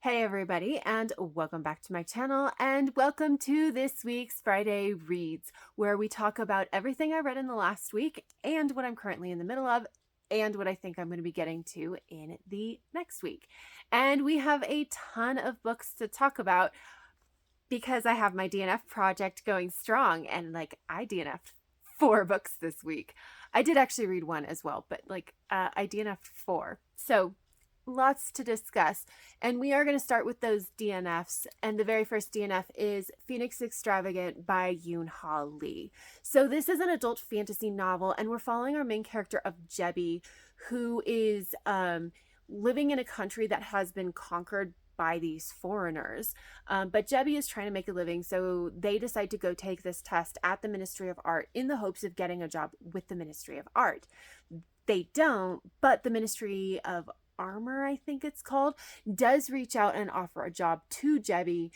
Hey everybody, and welcome back to my channel, and welcome to this week's Friday Reads, where we talk about everything I read in the last week and what I'm currently in the middle of and what I think I'm going to be getting to in the next week. And we have a ton of books to talk about because I have my DNF project going strong, and I DNF'd 4 books this week. I did actually read one as well, but I DNF'd 4. So lots to discuss, and we are going to start with those DNFs. And the very first DNF is Phoenix Extravagant by Yoon-Ha Lee. So this is an adult fantasy novel, and we're following our main character of Jebi, who is living in a country that has been conquered by these foreigners. But Jebi is trying to make a living, so they decide to go take this test at the Ministry of Art in the hopes of getting a job with the Ministry of Art. They don't, but the Ministry of Armor, I think it's called, does reach out and offer a job to Jebi,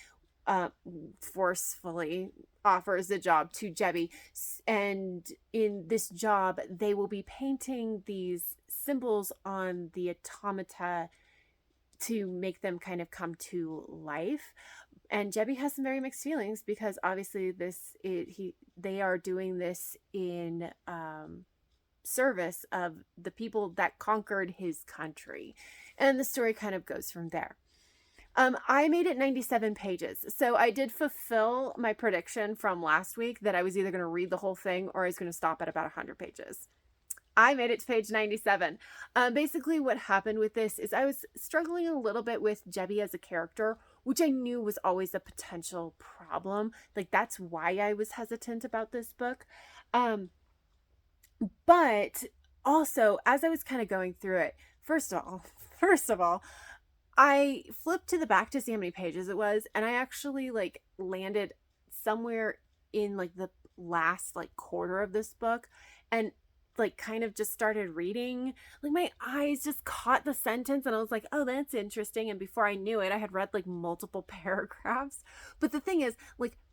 forcefully offers a job to Jebi. And in this job, they will be painting these symbols on the automata to make them kind of come to life. And Jebi has some very mixed feelings because obviously they are doing this in service of the people that conquered his country, and the story kind of goes from there. I made it 97 pages, so I did fulfill my prediction from last week that I was either going to read the whole thing or I was going to stop at about 100 pages. I made it to page 97. Basically what happened with this is I was struggling a little bit with Jebi as a character, which I knew was always a potential problem. That's why I was hesitant about this book. But also, as I was kind of going through it, first of all, I flipped to the back to see how many pages it was, and I actually landed somewhere in the last quarter of this book, and kind of just started reading. My eyes just caught the sentence, and I was like, oh, that's interesting. And before I knew it, I had read multiple paragraphs. But the thing is,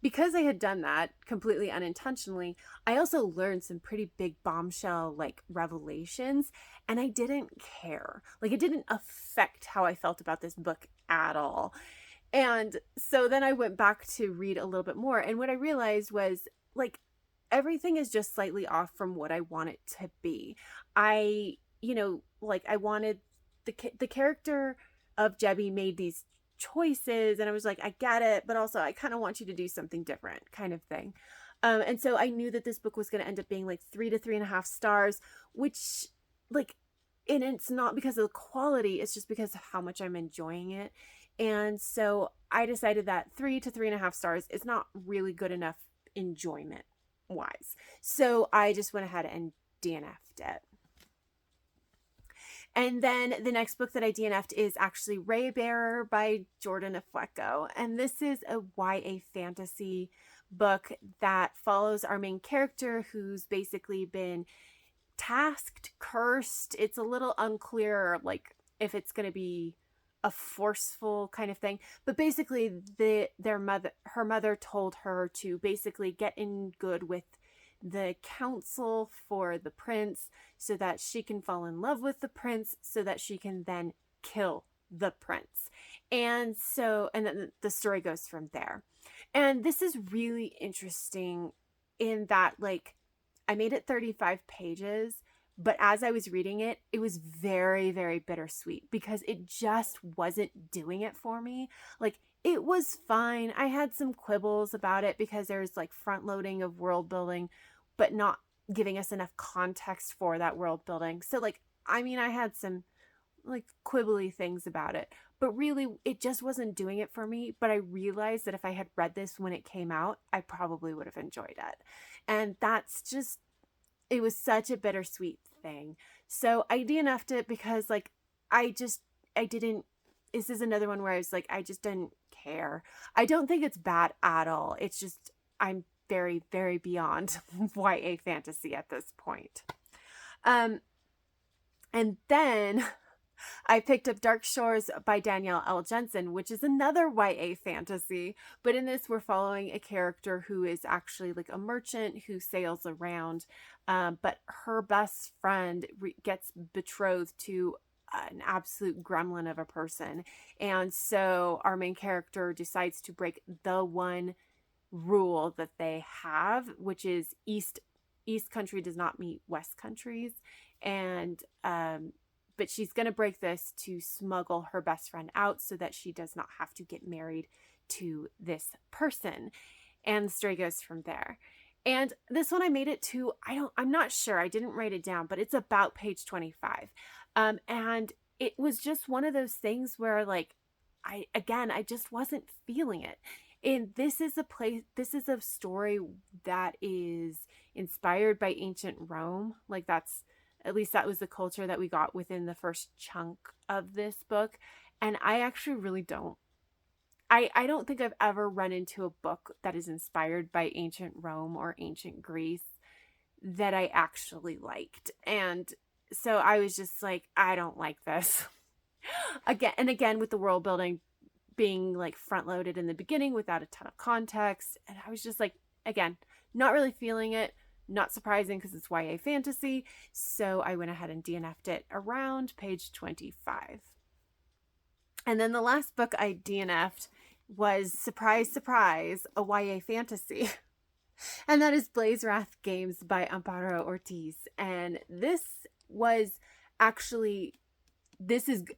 because I had done that completely unintentionally, I also learned some pretty big bombshell revelations, and I didn't care. It didn't affect how I felt about this book at all. And so then I went back to read a little bit more, and what I realized was everything is just slightly off from what I want it to be. I wanted the character of Jebi made these choices, and I was like, I get it, but also I kind of want you to do something different, kind of thing. And so I knew that this book was going to end up being 3 to 3.5 stars, which and it's not because of the quality, it's just because of how much I'm enjoying it. And so I decided that 3 to 3.5 stars is not really good enough enjoyment wise. So I just went ahead and DNF'd it. And then the next book that I DNF'd is actually Raybearer by Jordan Afleco. And this is a YA fantasy book that follows our main character, who's basically been tasked, cursed. It's a little unclear if it's going to be a forceful kind of thing, but basically her mother told her to basically get in good with the council for the prince so that she can fall in love with the prince, so that she can then kill the prince. And then the story goes from there. And this is really interesting in that I made it 35 pages, but as I was reading it, it was very, very bittersweet because it just wasn't doing it for me. It was fine. I had some quibbles about it because there's front loading of world building, but not giving us enough context for that world building. So I had some quibbly things about it, but really it just wasn't doing it for me. But I realized that if I had read this when it came out, I probably would have enjoyed it. And that's just, it was such a bittersweet thing. So I DNF'd it because this is another one where I was I just didn't care. I don't think it's bad at all. It's just, I'm very, very beyond YA fantasy at this point. And then I picked up Dark Shores by Danielle L. Jensen, which is another YA fantasy. But in this, we're following a character who is actually a merchant who sails around. But her best friend gets betrothed to an absolute gremlin of a person. And so our main character decides to break the one rule that they have, which is East country does not meet West countries. And but she's going to break this to smuggle her best friend out so that she does not have to get married to this person. And the story goes from there. And this one I made it to, I'm not sure, I didn't write it down, but it's about page 25. And it was just one of those things where, like, I just wasn't feeling it. And this is a story that is inspired by ancient Rome. Like, at least that was the culture that we got within the first chunk of this book. And I actually really don't. I don't think I've ever run into a book that is inspired by ancient Rome or ancient Greece that I actually liked. And so I was just like, I don't like this. Again, with the world building being like front loaded in the beginning without a ton of context. And I was just like, again, not really feeling it. Not surprising because it's YA fantasy. So I went ahead and DNF'd it around page 25. And then the last book I DNF'd was, surprise, surprise, a YA fantasy. And that is Blaze Wrath Games by Amparo Ortiz. And this is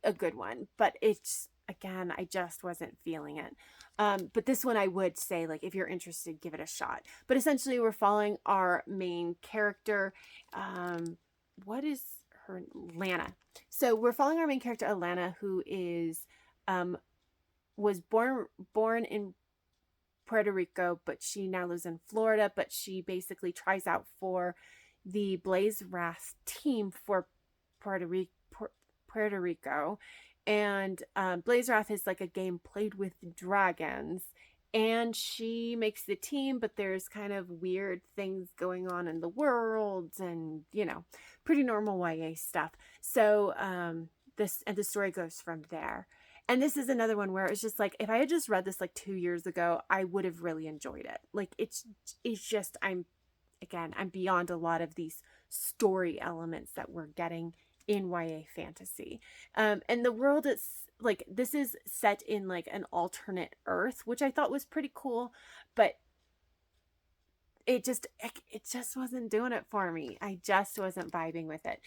a good one, but it's, again, I just wasn't feeling it. But this one I would say, like, if you're interested, give it a shot. But essentially we're following our main character. What is her? Lana. So we're following our main character, Alana, who is, was born in Puerto Rico, but she now lives in Florida, but she basically tries out for the Blaze Wrath team for Puerto Rico. And Blaze Wrath is like a game played with dragons. And she makes the team, but there's kind of weird things going on in the world and, pretty normal YA stuff. So the story goes from there. And this is another one where it's just like, if I had just read this like 2 years ago, I would have really enjoyed it. Like, it's just, I'm beyond a lot of these story elements that we're getting in YA fantasy. And the world is like, this is set in like an alternate Earth, which I thought was pretty cool, but it just wasn't doing it for me. I just wasn't vibing with it.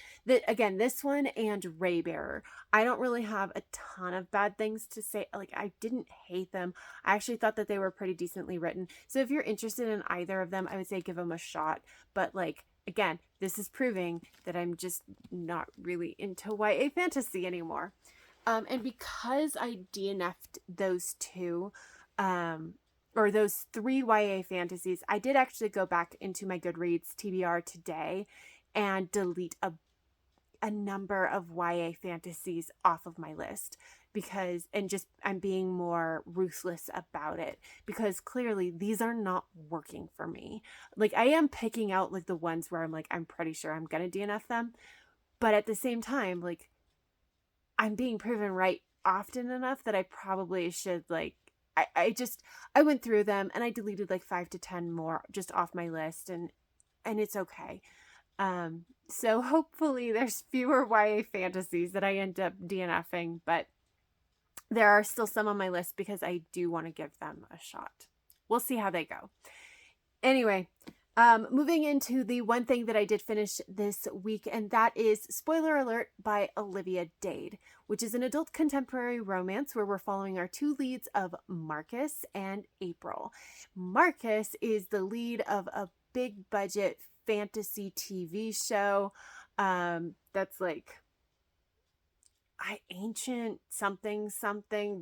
Again, this one and Raybearer, I don't really have a ton of bad things to say. Like, I didn't hate them. I actually thought that they were pretty decently written. So if you're interested in either of them, I would say give them a shot. But like, again, this is proving that I'm just not really into YA fantasy anymore. And because I DNF'd those two, or those 3 YA fantasies, I did actually go back into my Goodreads TBR today and delete a number of YA fantasies off of my list I'm being more ruthless about it, because clearly these are not working for me. Like, I am picking out like the ones where I'm like, I'm pretty sure I'm going to DNF them. But at the same time, like, I'm being proven right often enough that I probably should, like, I went through them and I deleted like 5 to 10 more just off my list, and it's okay. So hopefully there's fewer YA fantasies that I end up DNFing, but there are still some on my list because I do want to give them a shot. We'll see how they go. Anyway, moving into the one thing that I did finish this week, and that is Spoiler Alert by Olivia Dade, which is an adult contemporary romance where we're following our 2 leads of Marcus and April. Marcus is the lead of a big budget fantasy TV show that's like ancient something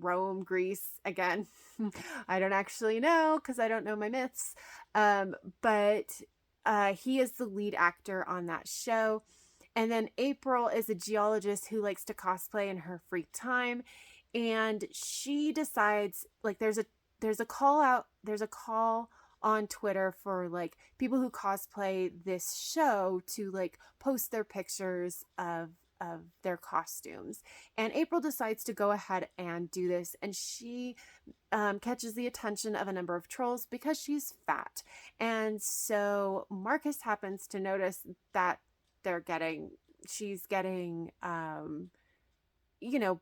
Rome, Greece. Again, I don't actually know because I don't know my myths. But he is the lead actor on that show. And then April is a geologist who likes to cosplay in her free time. And she decides, like, there's a call on Twitter for like people who cosplay this show to like post their pictures of their costumes. And April decides to go ahead and do this, and she catches the attention of a number of trolls because she's fat. And so Marcus happens to notice that she's getting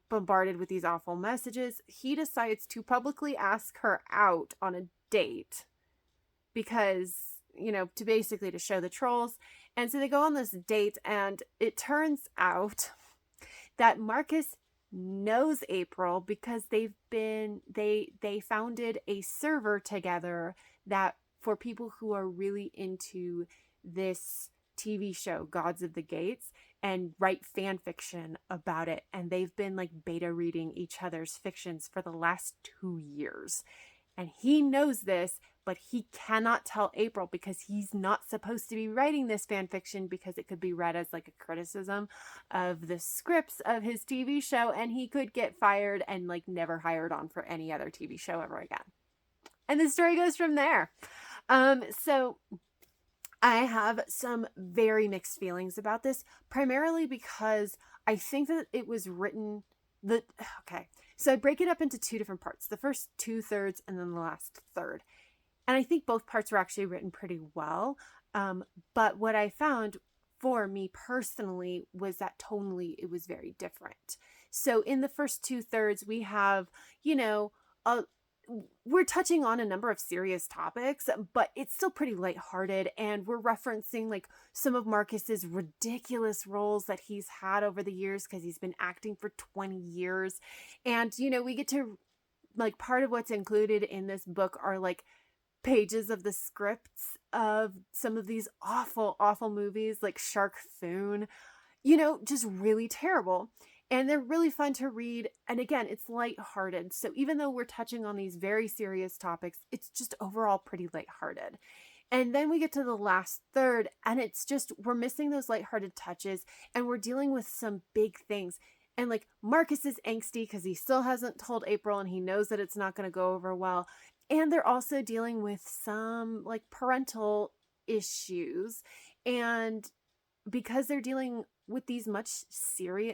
bombarded with these awful messages, he decides to publicly ask her out on a date because, to basically to show the trolls. And so they go on this date, and it turns out that Marcus knows April because they founded a server together that for people who are really into this TV show, Gods of the Gates, and write fan fiction about it. And they've been like beta reading each other's fictions for the last 2 years. And he knows this, but he cannot tell April because he's not supposed to be writing this fan fiction because it could be read as like a criticism of the scripts of his TV show, and he could get fired and like never hired on for any other TV show ever again. And the story goes from there. So I have some very mixed feelings about this, primarily because I think that it was written okay. So I break it up into two different parts, the first 2/3 and then the last third. And I think both parts were actually written pretty well. But what I found for me personally was that tonally it was very different. So in the first 2/3, we have, we're touching on a number of serious topics, but it's still pretty lighthearted. And we're referencing like some of Marcus's ridiculous roles that he's had over the years because he's been acting for 20 years. And, we get to like part of what's included in this book are like pages of the scripts of some of these awful, awful movies like Shark Foon, just really terrible. And they're really fun to read. And again, it's lighthearted. So even though we're touching on these very serious topics, it's just overall pretty lighthearted. And then we get to the last third, and it's just, we're missing those lighthearted touches, and we're dealing with some big things. And like Marcus is angsty because he still hasn't told April, and he knows that it's not going to go over well. And they're also dealing with some like parental issues. And because they're dealing with these much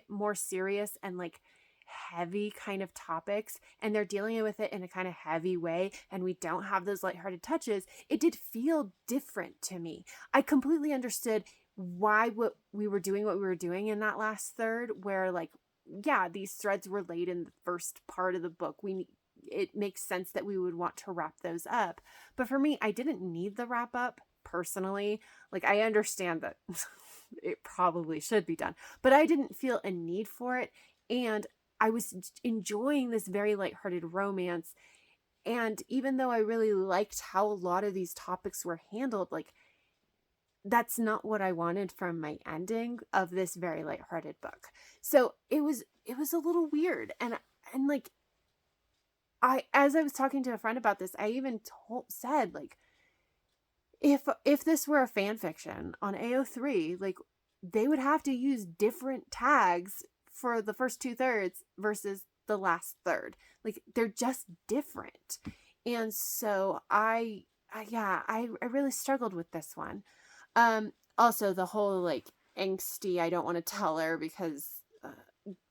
more serious and like heavy kind of topics, and they're dealing with it in a kind of heavy way, and we don't have those lighthearted touches, it did feel different to me. I completely understood why what we were doing in that last third, where like, yeah, these threads were laid in the first part of the book. It makes sense that we would want to wrap those up. But for me, I didn't need the wrap up personally. Like, I understand that it probably should be done, but I didn't feel a need for it. And I was enjoying this very lighthearted romance. And even though I really liked how a lot of these topics were handled, like, that's not what I wanted from my ending of this very lighthearted book. So it was a little weird. And like, as I was talking to a friend about this, I even said like, if this were a fan fiction on AO3, like they would have to use different tags for the first 2/3 versus the last third. Like they're just different. And so I really struggled with this one. Also the whole like angsty, I don't want to tell her because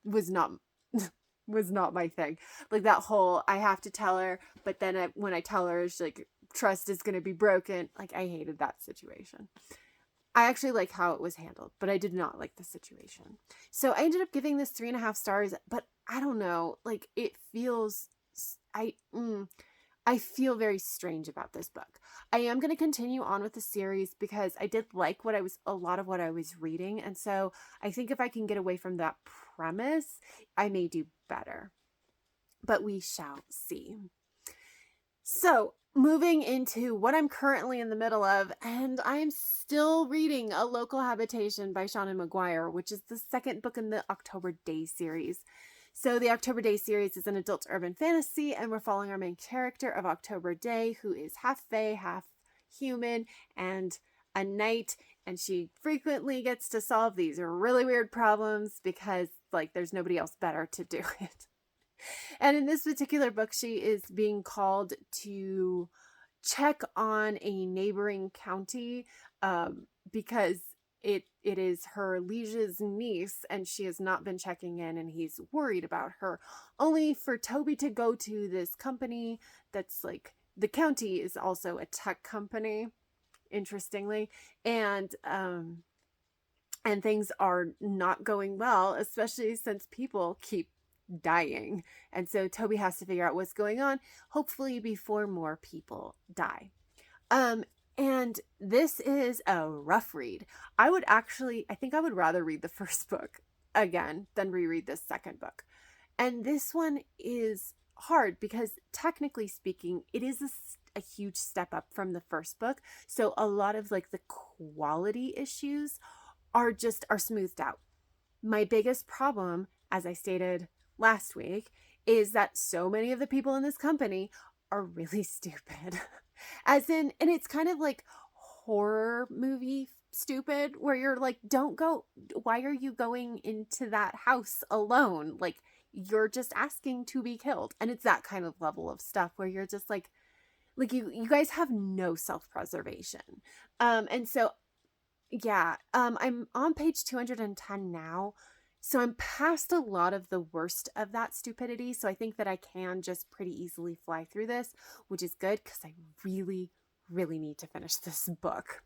was not my thing. Like that whole I have to tell her, but then when I tell her, it's like trust is going to be broken. Like I hated that situation. I actually like how it was handled, but I did not like the situation. So I ended up giving this 3.5 stars, but I don't know, like it feels, I feel very strange about this book. I am going to continue on with the series because I did like a lot of what I was reading. And so I think if I can get away from that premise, I may do better, but we shall see. So moving into what I'm currently in the middle of, and I'm still reading A Local Habitation by Seanan McGuire, which is the second book in the October Day series. So the October Day series is an adult urban fantasy, and we're following our main character of October Day, who is half fae, half human, and a knight, and she frequently gets to solve these really weird problems because like there's nobody else better to do it. And in this particular book, she is being called to check on a neighboring county because it is her liege's niece, and she has not been checking in, and he's worried about her. Only for Toby to go to this company that's like, the county is also a tech company, interestingly, and and things are not going well, especially since people keep dying. And so Toby has to figure out what's going on, hopefully before more people die. Um, and this is a rough read. I think I would rather read the first book again than reread this second book. And this one is hard because, technically speaking, it is a huge step up from the first book. So a lot of like the quality issues are smoothed out. My biggest problem, as I stated last week, is that so many of the people in this company are really stupid. As in, and it's kind of like horror movie stupid, where you're like, don't go, why are you going into that house alone? Like, you're just asking to be killed. And it's that kind of level of stuff where you're just like you guys have no self-preservation. And so yeah, I'm on page 210 now. So I'm past a lot of the worst of that stupidity. So I think that I can just pretty easily fly through this, which is good because I really, really need to finish this book.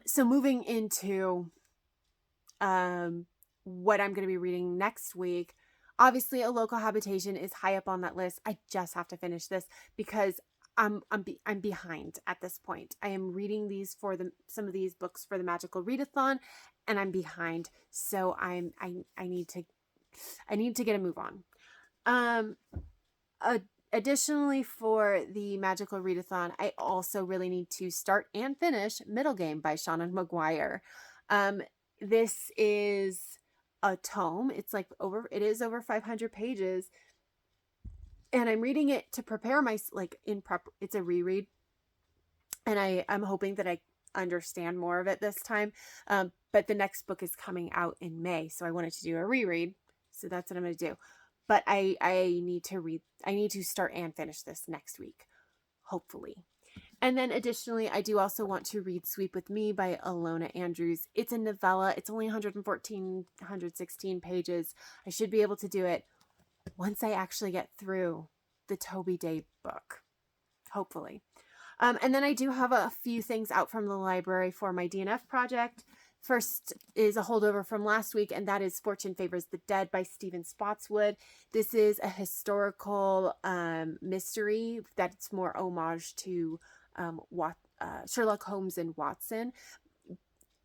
So moving into what I'm going to be reading next week. Obviously, A Local Habitation is high up on that list. I just have to finish this because I'm behind at this point. I am reading some of these books for the Magical Readathon, and I'm behind. So I need to get a move on. Additionally, for the Magical Readathon, I also really need to start and finish Middle Game by Shannon McGuire. This is a tome. It is over 500 pages. And I'm reading it to prepare it's a reread. And I'm hoping that I understand more of it this time. But the next book is coming out in May. So I wanted to do a reread. So that's what I'm going to do. But I need to start and finish this next week, hopefully. And then additionally, I do also want to read Sweep With Me by Alona Andrews. It's a novella. It's only 116 pages. I should be able to do it once I actually get through the Toby Day book, hopefully. And then I do have a few things out from the library for my DNF project. First is a holdover from last week, and that is Fortune Favors the Dead by Stephen Spotswood. This is a historical mystery that's more homage to Sherlock Holmes and Watson.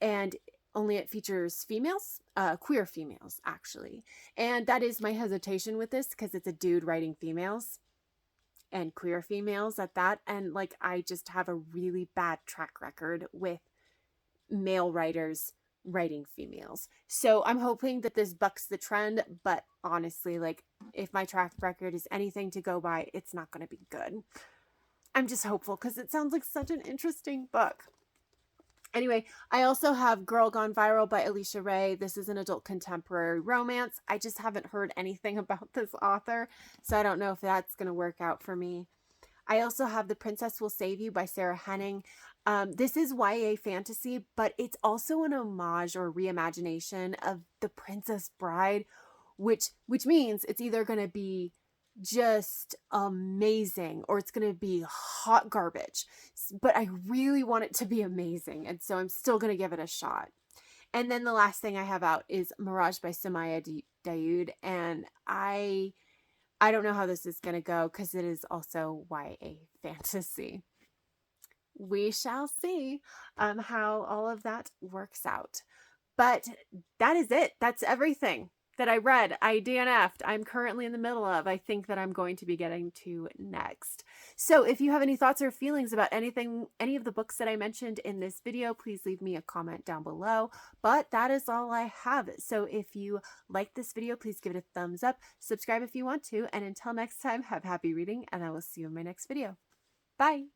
And only it features females, queer females, actually. And that is my hesitation with this, because it's a dude writing females. And queer females at that. And I just have a really bad track record with male writers writing females. So I'm hoping that this bucks the trend, but honestly, if my track record is anything to go by, it's not going to be good. I'm just hopeful because it sounds like such an interesting book. Anyway, I also have Girl Gone Viral by Alicia Ray. This is an adult contemporary romance. I just haven't heard anything about this author, so I don't know if that's going to work out for me. I also have The Princess Will Save You by Sarah Henning. This is YA fantasy, but it's also an homage or reimagination of The Princess Bride, which means it's either going to be just amazing or it's going to be hot garbage. But I really want it to be amazing, and so I'm still going to give it a shot. And then the last thing I have out is Mirage by Samaya Dayoud, and I don't know how this is going to go because it is also YA fantasy. We shall see how all of that works out. But that is it. That's everything that I read. I DNF'd. I'm currently in the middle of, I think, that I'm going to be getting to next. So if you have any thoughts or feelings about any of the books that I mentioned in this video, please leave me a comment down below. But that is all I have. So if you like this video, please give it a thumbs up, subscribe if you want to, and until next time, have happy reading, and I will see you in my next video. Bye!